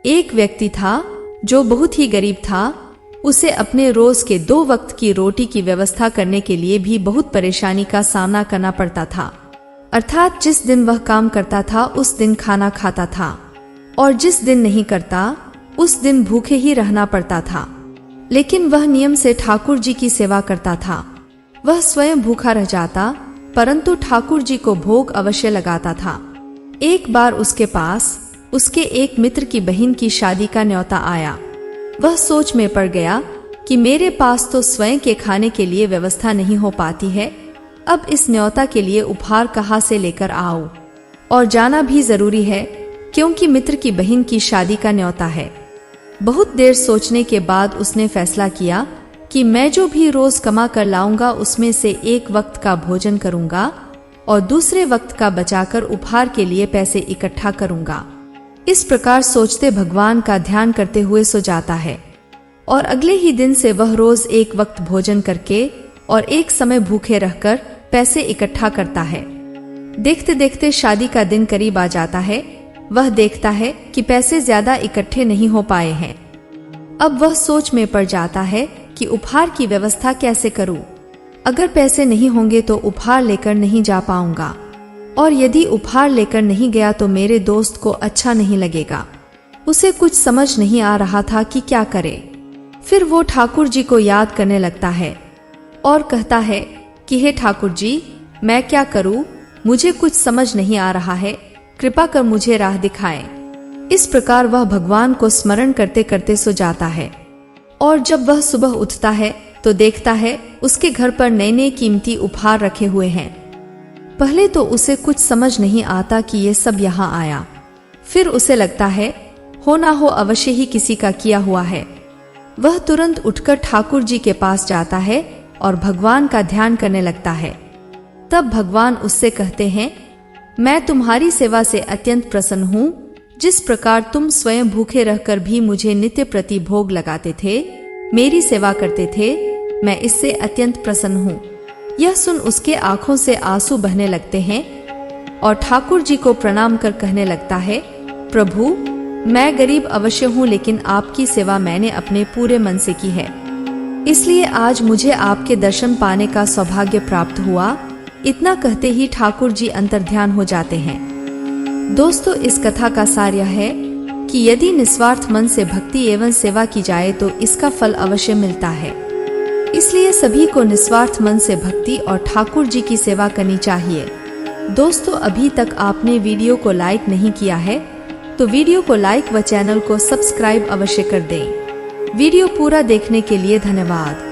एक व्यक्ति था जो बहुत ही गरीब था। उसे अपने रोज के 2 वक्त की रोटी की व्यवस्था करने के लिए भी बहुत परेशानी का सामना करना पड़ता था। अर्थात जिस दिन वह काम करता था उस दिन खाना खाता था और जिस दिन नहीं करता उस दिन भूखे ही रहना पड़ता था। लेकिन वह नियम से ठाकुर जी की सेवा करता था। वह स्वयं भूखा रह जाता परंतु ठाकुर जी को भोग अवश्य लगाता था। एक बार उसके पास उसके एक मित्र की बहन की शादी का न्योता आया। वह सोच में पड़ गया कि मेरे पास तो स्वयं के खाने के लिए व्यवस्था नहीं हो पाती है, अब इस न्योता के लिए उपहार कहाँ से लेकर आऊं? और जाना भी जरूरी है क्योंकि मित्र की बहन की शादी का न्योता है। बहुत देर सोचने के बाद उसने फैसला किया कि मैं जो भी रोज कमा कर लाऊंगा उसमें से एक वक्त का भोजन करूंगा और दूसरे वक्त का बचाकर उपहार के लिए पैसे इकट्ठा करूंगा। इस प्रकार सोचते भगवान का ध्यान करते हुए सो जाता है और अगले ही दिन से वह रोज एक वक्त भोजन करके और एक समय भूखे रहकर पैसे इकट्ठा करता है। देखते देखते शादी का दिन करीब आ जाता है। वह देखता है कि पैसे ज्यादा इकट्ठे नहीं हो पाए हैं। अब वह सोच में पड़ जाता है कि उपहार की व्यवस्था कैसे करूं? अगर पैसे नहीं होंगे तो उपहार लेकर नहीं जा पाऊंगा और यदि उपहार लेकर नहीं गया तो मेरे दोस्त को अच्छा नहीं लगेगा। उसे कुछ समझ नहीं आ रहा था कि क्या करे। फिर वो ठाकुर जी को याद करने लगता है और कहता है कि हे ठाकुर जी, मैं क्या करूं? मुझे कुछ समझ नहीं आ रहा है, कृपा कर मुझे राह दिखाएं। इस प्रकार वह भगवान को स्मरण करते करते सो जाता है और जब वह सुबह उठता है तो देखता है उसके घर पर नए नए कीमती उपहार रखे हुए हैं। पहले तो उसे कुछ समझ नहीं आता कि ये सब यहाँ आया। फिर उसे लगता है हो ना हो अवश्य ही किसी का किया हुआ है। वह तुरंत उठकर ठाकुर जी के पास जाता है और भगवान का ध्यान करने लगता है। तब भगवान उससे कहते हैं, मैं तुम्हारी सेवा से अत्यंत प्रसन्न हूँ। जिस प्रकार तुम स्वयं भूखे रहकर भी मुझे नित्य प्रति भोग लगाते थे, मेरी सेवा करते थे, मैं इससे अत्यंत प्रसन्न हूँ। यह सुन उसके आंखों से आंसू बहने लगते हैं और ठाकुर जी को प्रणाम कर कहने लगता है, प्रभु, मैं गरीब अवश्य हूँ लेकिन आपकी सेवा मैंने अपने पूरे मन से की है, इसलिए आज मुझे आपके दर्शन पाने का सौभाग्य प्राप्त हुआ। इतना कहते ही ठाकुर जी अंतर्ध्यान हो जाते हैं। दोस्तों, इस कथा का सार यह है कि यदि निस्वार्थ मन से भक्ति एवं सेवा की जाए तो इसका फल अवश्य मिलता है। इसलिए सभी को निस्वार्थ मन से भक्ति और ठाकुर जी की सेवा करनी चाहिए। दोस्तों, अभी तक आपने वीडियो को लाइक नहीं किया है तो वीडियो को लाइक व चैनल को सब्सक्राइब अवश्य कर दें। वीडियो पूरा देखने के लिए धन्यवाद।